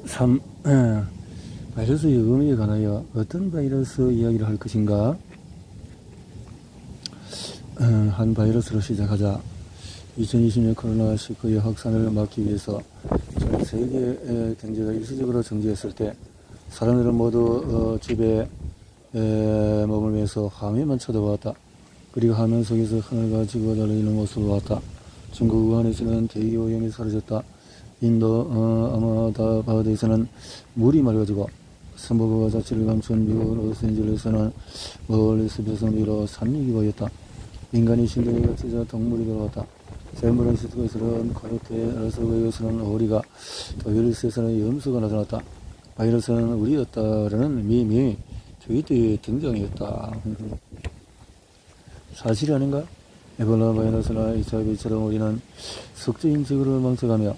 3. 바이러스의 의미에 관하여 어떤 바이러스 이야기를 할 것인가? 한 바이러스로 시작하자. 2020년 코로나19의 확산을 막기 위해서 전 세계의 경제가 일시적으로 정지했을 때 사람들은 모두 집에 머물면서 화면만 쳐다보았다. 그리고 화면 속에서 하늘과 지구가 달려있는 모습을 보았다. 중국 우한에서는 대기 오염이 사라졌다. 인도 아마다바드에서는 물이 맑아지고 선박과 자취를 감춘 미국 로스앤젤레스는 멀리서 벼슬 위로 산맥이 보였다. 인간이 신경이 갇히자 동물이 돌아왔다. 샌프란시스코에서는 코요테, 라스베가스에서는 오리가, 또 웰스에서는 염소가 나타났다. 바이러스는 우리였다라는 밈이 트위터에 등장했다. 사실이 아닌가? 에볼라 바이러스나 HIV처럼 우리는 속죄인 지구를 망쳐가며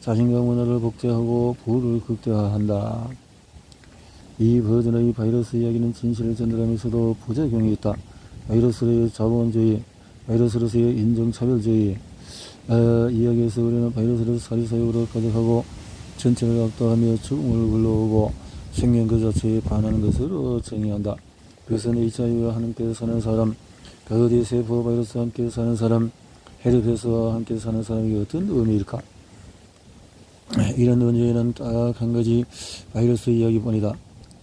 자신과 문화를 복제하고 부를 극대화한다. 이 버전의 바이러스 이야기는 진실을 전달하면서도 부작용이 있다. 바이러스로의 자본주의, 바이러스로서의 인종차별주의 이야기에서 우리는 바이러스를 사리사욕으로 가득하고 전체를 압도하며 죽음을 불러오고 생명 그 자체에 반하는 것으로 정의한다. 그것은 HIV와 함께 사는 사람, 가우디 세포 바이러스와 함께 사는 사람, 헤르페스와 함께 사는 사람이 어떤 의미일까? 이런 문제에는 딱 한 가지 바이러스 이야기뿐이다.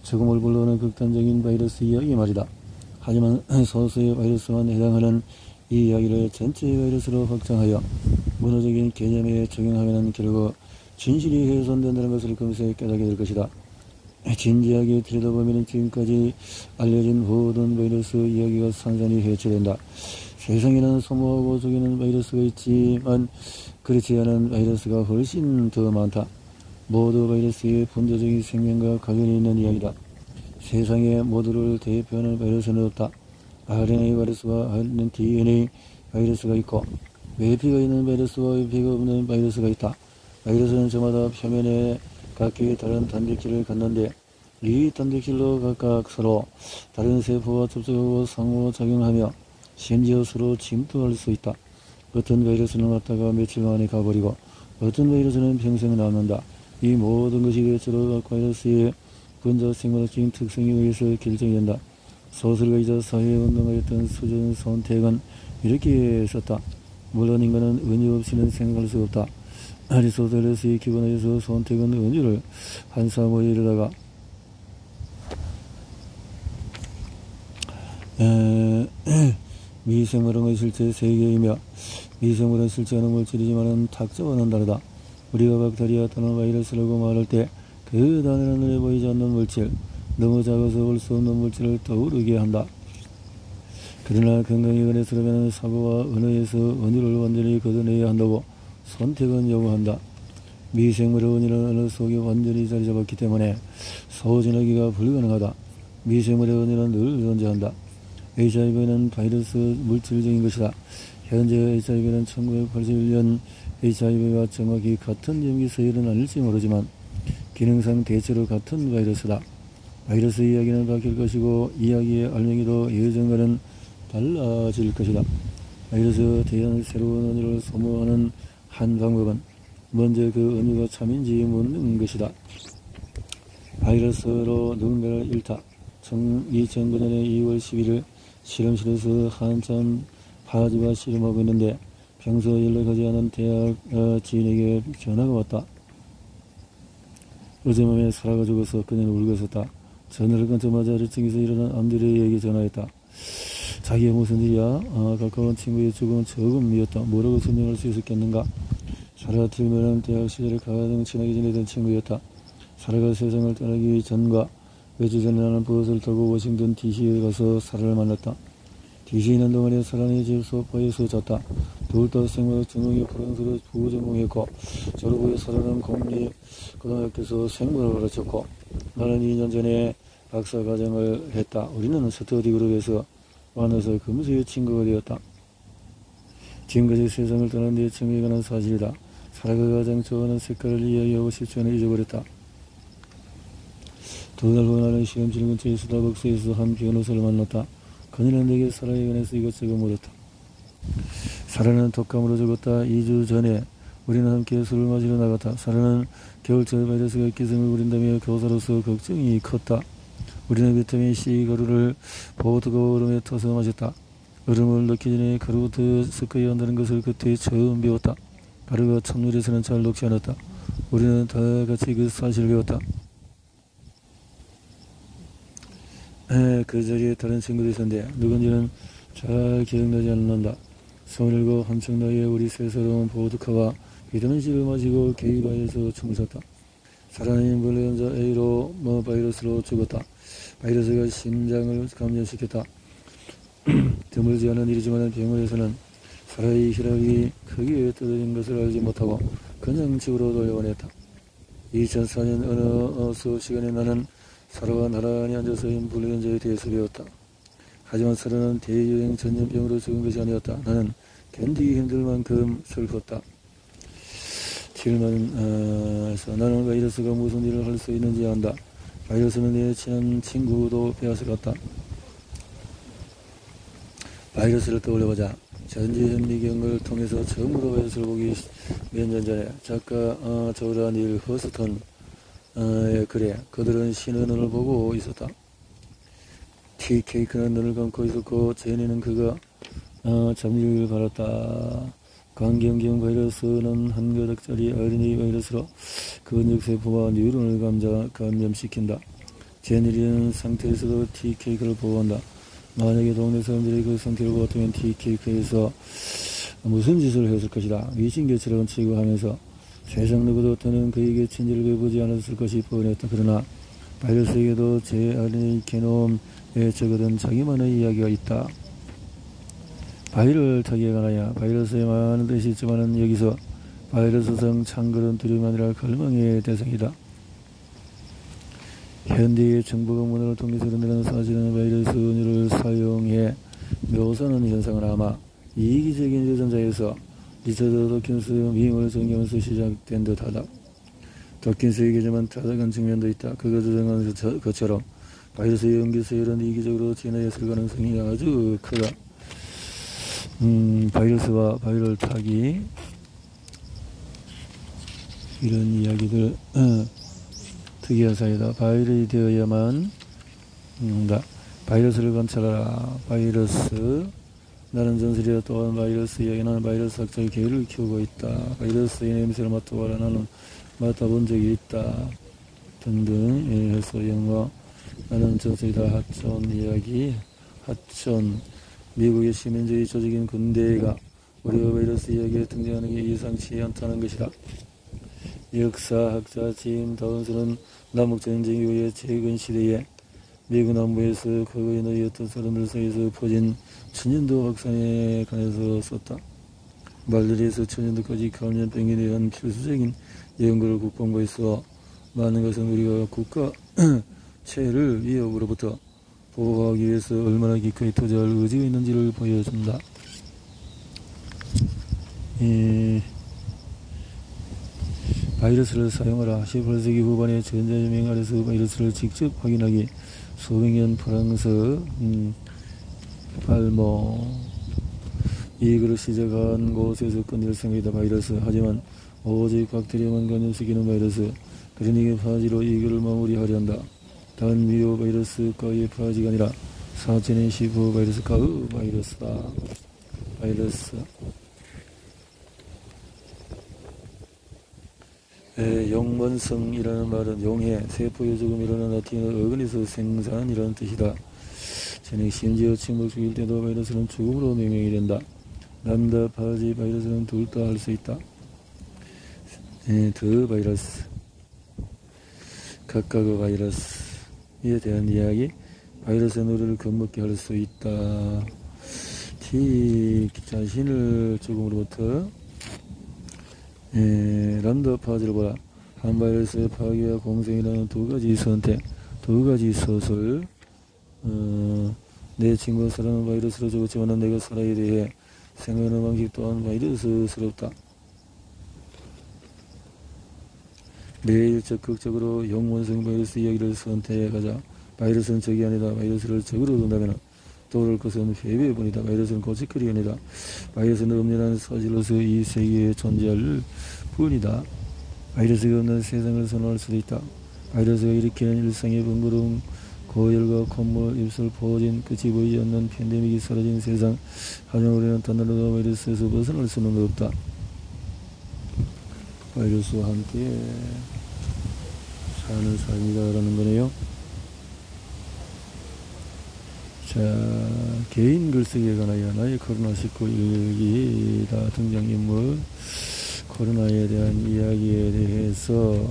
죽음을 불러오는 극단적인 바이러스 이야기 말이다. 하지만 소수의 바이러스만 해당하는 이 이야기를 전체의 바이러스로 확장하여 문화적인 개념에 적용하면 결국 진실이 훼손된다는 것을 금세 깨닫게 될 것이다. 진지하게 들여다보면 지금까지 알려진 모든 바이러스 이야기가 산산이 해체된다. 세상에는 소모하고 죽이는 바이러스가 있지만 그렇지 않은 바이러스가 훨씬 더 많다. 모두 바이러스의 본질적인 생명과 관련이 있는 이야기다. 세상에 모두를 대표하는 바이러스는 없다. RNA 바이러스와 DNA 바이러스가 있고 외피가 있는 바이러스와 외피가 없는 바이러스가 있다. 바이러스는 저마다 표면에 각기 다른 단백질을 갖는데 이 단백질로 각각 서로 다른 세포와 접촉하고 상호작용하며 심지어 서로 침투할 수 있다. 어떤 바이러스는 왔다가 며칠 만에 가버리고 어떤 바이러스는 평생 남는다. 이 모든 것이 대체로 각 바이러스의 근자 생물학적인 특성에 의해서 결정이 된다. 소설가이자 사회운동가였던 수전 손택은 이렇게 썼다. 물론 인간은 은유 없이는 생각할 수 없다. 아리스토텔레스의 기본에서 손택은 은유를 한 사모에 이르다가 미생물은 실제 세계이며 미생물은 실제하는 물질이지만 탁자와는 다르다. 우리가 박테리아 또는 바이러스라고 말할 때 그 단어는 눈에 보이지 않는 물질, 너무 작아서 볼 수 없는 물질을 떠오르게 한다. 그러나 건강에 관해서라면 사고와 언어에서 은유를 완전히 걷어내야 한다고 손택은 요구한다. 미생물의 은유는 언어 속에 완전히 자리 잡았기 때문에 소진하기가 불가능하다. 미생물의 은유는 늘 존재한다. HIV는 바이러스 물질적인 것이다. 현재 HIV는 1981년 HIV와 정확히 같은 염기서 일어날지 모르지만 기능상 대체로 같은 바이러스다. 바이러스 이야기는 바뀔 것이고 이야기의 알맹이도 예전과는 달라질 것이다. 바이러스에 대한 새로운 은유를 소모하는 한 방법은 먼저 그 은유가 참인지 묻는 것이다. 바이러스로 누군가를 잃다. 2009년에 2월 11일 실험실에서 한참 바지와 실험하고 있는데 평소 연락하지 않은 대학 지인에게 전화가 왔다. 어젯밤에 사라가 죽어서 그녀는 울고 있었다. 전화를 끊자마자 일층에서 일어난 안드레에게 전화했다. 자기의 무슨 일이야? 가까운 친구의 죽음은 저금이었다. 뭐라고 설명할 수 있었겠는가? 사라 틀면은 대학 시절에 가장 친하게 지내던 친구였다. 사라가 세상을 떠나기 전과 며칠 전에 나는 버스를 타고 워싱턴 DC에 가서 사라를 만났다. DC에 있는 동안에 사라의 집 소파에서 잤다. 둘 다 생물학 전공의 프랑스어로 부전공했고 졸업 후에 사라는 공립고등학교에서 생물을 가르쳤고 나는 2년 전에 박사과정을 했다. 우리는 스터디 그룹에서 만나서 금수의 친구가 되었다. 지금까지 세상을 떠난 내 친구에 관한 사실이다. 사라가 가장 좋아하는 색깔을 이야기하고 실천을 잊어버렸다. 2달 후 나는 시험실 근처의 스타벅스에서 한 변호사를 만났다. 그녀는 내게 사라에 관해서 이것저것 물었다. 사라는 독감으로 죽었다. 2주 전에 우리는 함께 술을 마시러 나갔다. 사라는 겨울철 바이러스가 기승을 부린다며 교사로서 걱정이 컸다. 우리는 비타민 C 가루를 보드가 얼음에 터서 마셨다. 얼음을 넣기 전에 가루부터 섞어야 한다는 것을 그때 처음 배웠다. 가루가 찬물에서는 잘 녹지 않았다. 우리는 다 같이 그 사실을 배웠다. 그 자리에 다른 친구들이 있었는데 누군지는 잘 기억나지 않는다. 27 한창 나이에 우리 세 사람은 보드카와 비타민 C를 마시고 게이바에서 춤을 췄다. 사라는 인플루엔자 A로 바이러스로 죽었다. 바이러스가 심장을 감염시켰다. 드물지 않은 일이지만 병원에서는 사라의 혈압이 크게 떨어진 것을 알지 못하고 그냥 집으로 돌려보냈다. 2004년 어느 수업 시간에 나는 사라와 나란히 앉아서 인플루엔자에 대해서 배웠다. 하지만 사라는 대유행 전염병으로 죽은 것이 아니었다. 나는 견디기 힘들 만큼 슬펐다. 7만에서 나는 바이러스가 무슨 일을 할 수 있는지 안다. 바이러스는 내 친한 친구도 빼앗아갔다. 바이러스를 떠올려보자. 전지현미경을 통해서 처음으로 바이러스를 보기 몇 년 전에 작가 조라 닐 허스턴의 글에 그들은 신의 눈을 보고 있었다. 티케이크는 눈을 감고 있었고 제니는 그가 잠일 바랐다. 광경경 바이러스는 한 가닥짜리 RNA 바이러스로 근육세포와 뉴런을 감염시킨다. 제니는 상태에서도 티케이크를 보호한다. 만약에 동네 사람들이 그 상태를 보았다면 티케이크에서 무슨 짓을 했을 것이다. 위신교체를 치고하면서 세상 누구도 또는 그에게 친지를 베보지 않았을 것이 뻔했다. 그러나 바이러스에게도 제 RNA 게놈에 적어둔 자기만의 이야기가 있다. 바이럴 타기에 관하여 바이러스에 많은 뜻이 있지만 여기서 바이러스성 창궐은 두려움이 아니라 갈망의 대상이다. 현대의 정보가 문화를 통해서 드러내는 사실은 바이러스 은유를 사용해 묘사하는 현상은 아마 이기적인 유전자에서 리처드 도킨스 미임을 정리하면서 시작된 듯하다. 도킨스에게지만 타락한 측면도 있다. 그가 주장한 것처럼 바이러스의 연기서열은 이기적으로 진화했을 가능성이 아주 크다. 바이러스와 바이럴 타기 이런 이야기들 특이한 사이다. 바이럴이 되어야만 한다. 바이러스를 관찰하라. 바이러스 나는 전설이라 또한 바이러스 이야기. 나는 바이러스 학자의 계를 키우고 있다. 바이러스의 냄새를 맡아봐라. 나는 맡아본 적이 있다. 등등 해서 영어 나는 전설이다. 하천 이야기 하천 미국의 시민주의 조직인 군대가 우리와 바이러스 이야기에 등장하는 게 이상치 않다는 것이다. 역사학자 짐 다운스는 남북전쟁 이후의 최근 시대에 미국 남부에서 과거에 너희였던 사람들 사이에서 퍼진 천연두 확산에 관해서 썼다. 말들이에서 천연두까지 감염병에 대한 필수적인 연구를 국방부에 있어 많은 것은 우리가 국가 체를 위협으로부터 보호하기 위해서 얼마나 기꺼이 투자할 의지가 있는지를 보여준다. 바이러스를 사용하라. 18세기 후반에 전자조명 아래서 바이러스를 직접 확인하기 수백 년 프랑스 발모 이 글을 시작한 곳에서 끝낼 생각이다. 바이러스 하지만 오직 박테리아만 감염시키는 바이러스 그러니 파지로 이 글을 마무리하려 한다. 단 미오 바이러스과의 파지가 아니라 4015 바이러스과의 바이러스다. 바이러스 용번성이라는 말은 용해, 세포요조금이라는 라틴어 어그니스 생산이라는 뜻이다. 저는 심지어 침을 죽일 때도 바이러스는 죽음으로 명명이 된다. 람다, 파지, 바이러스는 둘 다 할 수 있다. 더 바이러스, 각각의 바이러스에 대한 이야기, 바이러스의 노래를 겁먹게 할 수 있다. 자신을 죽음으로부터 람다 파지를 보라. 한 바이러스의 파괴와 공생이라는 두 가지 선택, 두 가지 서술. 내 친구가 사람은 바이러스로 죽었지만 내가 살아야 대해 생각하는 방식 또한 바이러스스럽다. 매일 적극적으로 용원성 바이러스 이야기를 선택하자. 바이러스는 적이 아니다. 바이러스를 적으로 둔다면 떠오를 것은 패배뿐이다. 바이러스는 고치거리가 아니다. 바이러스는 엄연한 사실로서 이 세계에 존재할 뿐이다. 바이러스가 없는 세상을 선호할 수도 있다. 바이러스가 일으키는 일상의 번거로움, 고열과 콧물, 입술 포진, 끝이 보이지 않는 팬데믹이 사라진 세상. 하지만 우리는 단단하게 바이러스에서 벗어날 수는 없다. 바이러스와 함께 사는 삶이다라는 거네요. 자, 개인 글쓰기에 관하여 나의 코로나19 일기다. 등장인물, 코로나에 대한 이야기에 대해서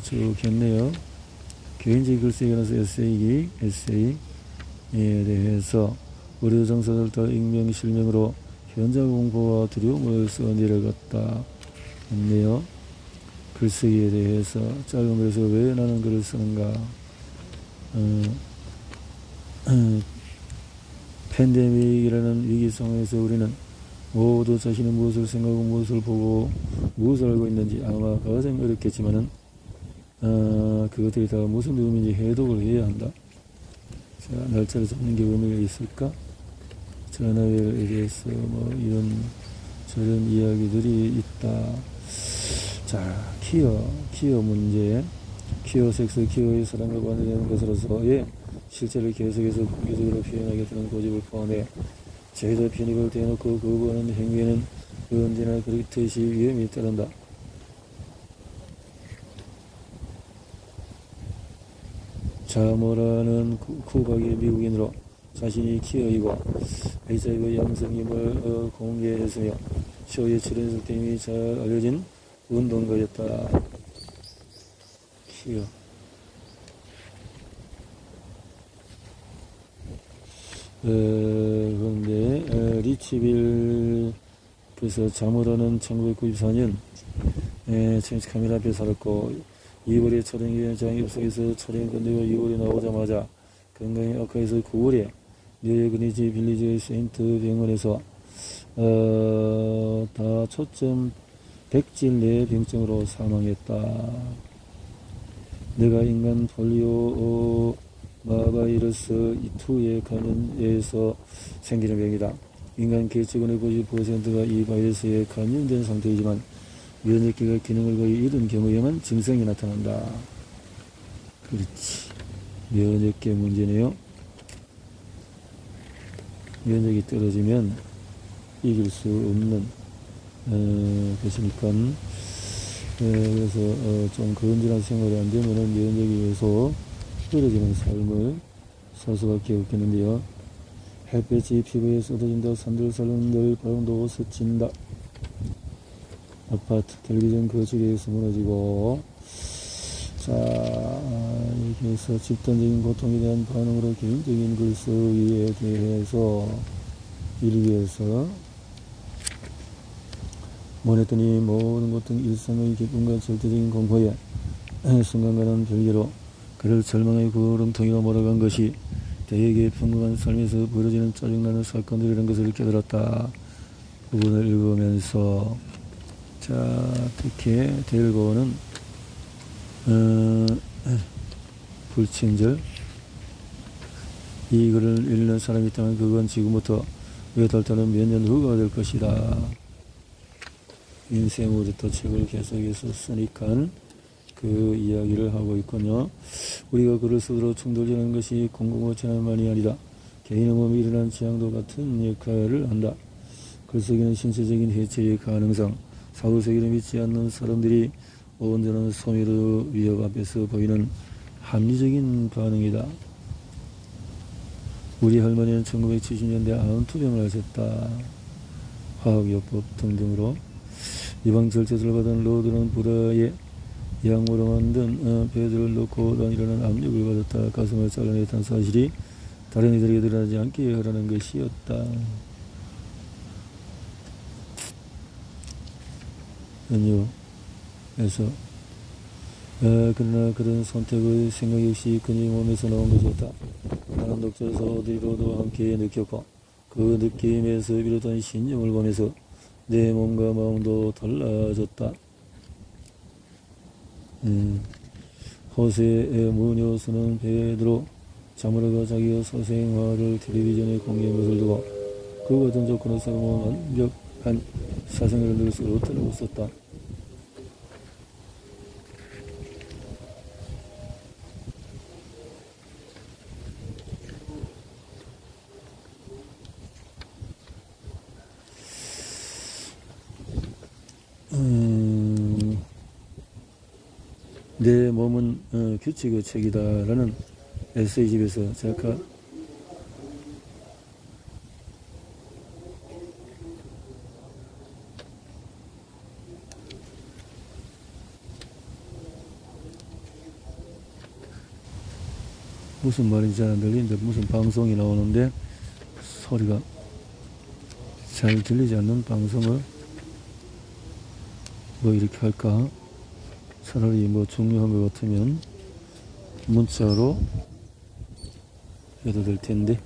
쭉 했네요. 개인적 글쓰기에 관해서 에세이에 대해서 우리 정서들도 익명, 실명으로 현장 공포와 두려움을 써 내려갔다 했네요. 글쓰기에 대해서 짧은 글에서 왜 나는 글을 쓰는가. 팬데믹이라는 위기 상황에서 우리는 모두 자신은 무엇을 생각하고 무엇을 보고 무엇을 알고 있는지 아마 가장 어렵겠지만은 그것들이 다 무슨 의미인지 해독을 해야 한다. 자, 날짜를 잡는 게 의미가 있을까? 전화에 대해서 뭐 이런 저런 이야기들이 있다. 자, 키어 문제, 키어 섹스, 키어의 사랑과 관련되는 것으로서의 실제를 계속해서 공개적으로 표현하겠다는 고집을 포함해 제도 편입을 대놓고 거부하는 행위에는 언제나 그렇듯이 위험이 따른다. 자모라는 쿠박의 미국인으로 자신이 키어이고 HIV 양성임을 공개했으며 쇼에 출연했을 때 이미 잘 알려진 운동가였다. 키어. 그런데 리치빌 그래서 자모라는 1994년 카메라 앞에 살았고 2월에 촬영 장이 없어서 촬영 끝내고 2월에 나오자마자 건강이 악화해서 9월에 뉴욕 그리니치 빌리지 세인트 병원에서 다초점 백질 내 병증으로 사망했다. 내가 인간 폴리오 마바이러스 2에 감염해서 생기는 병이다. 인간 개체군의 90%가 이 바이러스에 감염된 상태이지만 면역기가 기능을 거의 잃은 경우에만 증상이 나타난다. 그렇지. 면역계 문제네요. 면역이 떨어지면 이길 수 없는 것이니까 그래서 좀 건전한 생활이 안 되면은 면역이 해서 떨어지는 삶을 살 수밖에 없겠는데요. 햇볕이 피부에 쏟아진다. 산들산들 바람도 스친다. 아파트, 텔레비전 거실에서 무너지고. 자, 이렇게 해서 집단적인 고통에 대한 반응으로 개인적인 글쓰기에 대해서 일기에서 원했더니 모든 것은 일상의 기쁨과 절대적인 공포에 순간과는 별개로 그를 절망의 구름통이로 몰아간 것이 대개 평범한 삶에서 벌어지는 짜증나는 사건들이라는 것을 깨달았다. 부분을 읽으면서 자, 특히 델고는 불친절 이 글을 읽는 사람이 있다면 그건 지금부터 몇 달 또는 몇 년 후가 될 것이다. 인생으로부터 책을 계속해서 쓰니까 그 이야기를 하고 있군요. 우리가 글을 쓰도록 충돌되는 것이 공공어체만이 아니라 개인의 몸에 일어난 재앙도 같은 역할을 한다. 글쓰기는 신체적인 해체의 가능성, 사후세계를 믿지 않는 사람들이 온전한 소멸의 위협 앞에서 보이는 합리적인 반응이다. 우리 할머니는 1970년대 암투병을 하셨다. 화학요법 등등으로 이방 절제를 받은 로드는 불화에 약물로 만든 배들을 넣고 다니라는 압력을 받았다. 가슴을 잘라냈다는 사실이 다른 이들에게 드러나지 않게 하라는 것이었다. 그래서 그러나 그런 선택의 생각 역시 그녀의 몸에서 나온 것이었다. 나는 독자에서 어디로도 함께 느꼈고 그 느낌에서 비롯한 신념을 보면서 내 몸과 마음도 달라졌다. 호세의 무녀수는 베드로 자모라가 자기가 사생활을 텔레비전에 공개한 것을 두고 그 같은 조건의 사람은 완벽한 사생활을 늘 수 없다고 썼다. 내 몸은 규칙의 책이다라는 에세이집에서 제가 무슨 말인지 잘 안 들리는데 무슨 방송이 나오는데 소리가 잘 들리지 않는 방송을 뭐 이렇게 할까? 차라리 뭐 중요한 것 같으면 문자로 해도 될 텐데,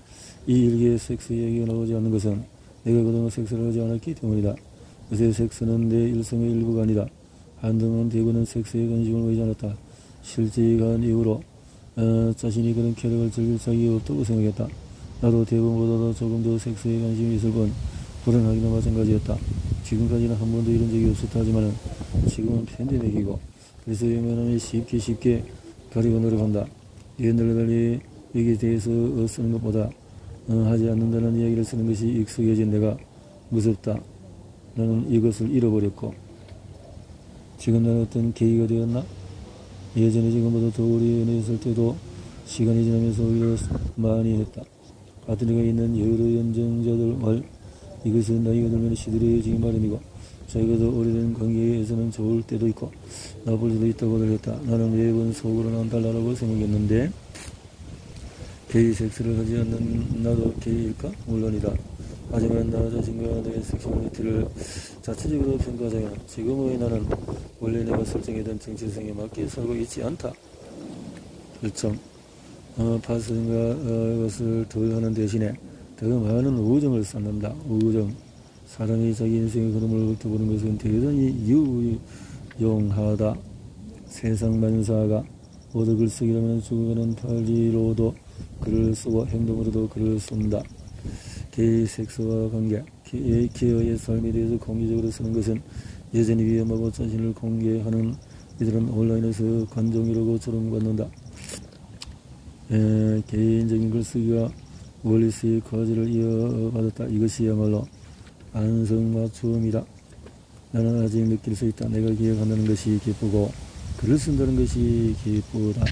이 일기에 섹스 얘기가 나오지 않는 것은 내가 그동안 섹스를 하지 않았기 때문이다. 요새 섹스는 내 일생의 일부가 아니다. 한동안 대부분은 섹스에 관심을 보이지 않았다. 실직한 이후로 자신이 그런 쾌락을 즐길 자격이 없다고 생각했다. 나도 대부분보다도 조금 더 섹스에 관심이 있을 뿐 불안하기나 마찬가지였다. 지금까지는 한 번도 이런 적이 없었다 하지만 지금은 팬데믹이고 그래서 외면하면 쉽게 가리고 노력한다. 옛날에 달리 여기에 대해서 쓰는 것보다 하지 않는다는 이야기를 쓰는 것이 익숙해진 내가 무섭다. 나는 이것을 잃어버렸고 지금 나는 어떤 계기가 되었나? 예전에 지금보다 더 오래 연애했을 때도 시간이 지나면서 오히려 많이 했다. 배터리가 있는 여러 연정자들 말, 이것은 나이가 들면 시들해지기 마련이고 자기가 더 오래된 관계에서는 좋을 때도 있고 나쁠 때도 있다고 했다. 나는 매번 속으로는 안 달라고 생각했는데 게이 섹스를 하지 않는 나도 게이일까? 물론이다. 하지만 나 자신과 내 섹슈얼리티를 자체적으로 평가하자면 지금의 나는 원래 내가 설정했던 정체성에 맞게 살고 있지 않다. 결정 파슨과 이것을 덜 하는 대신에 더 많은 우정을 쌓는다. 우정. 사람이 자기 인생의 흐름을 훑어보는 것은 대단히 유용하다. 세상 만사가 모두 글쓰기라면 죽어가는 팔리로도 글을 쓰고 행동으로도 글을 쓴다. 게이 섹스와 관계, 게이의 삶에 대해서 공개적으로 쓰는 것은 여전히 위험하고 자신을 공개하는 이들은 온라인에서 관종이라고 조롱받는다. 개인적인 글쓰기가 월리스의 과제를 이어받았다. 이것이야말로 안성맞춤이다. 나는 아직 느낄 수 있다. 내가 기억한다는 것이 기쁘고 글을 쓴다는 것이 기쁘다.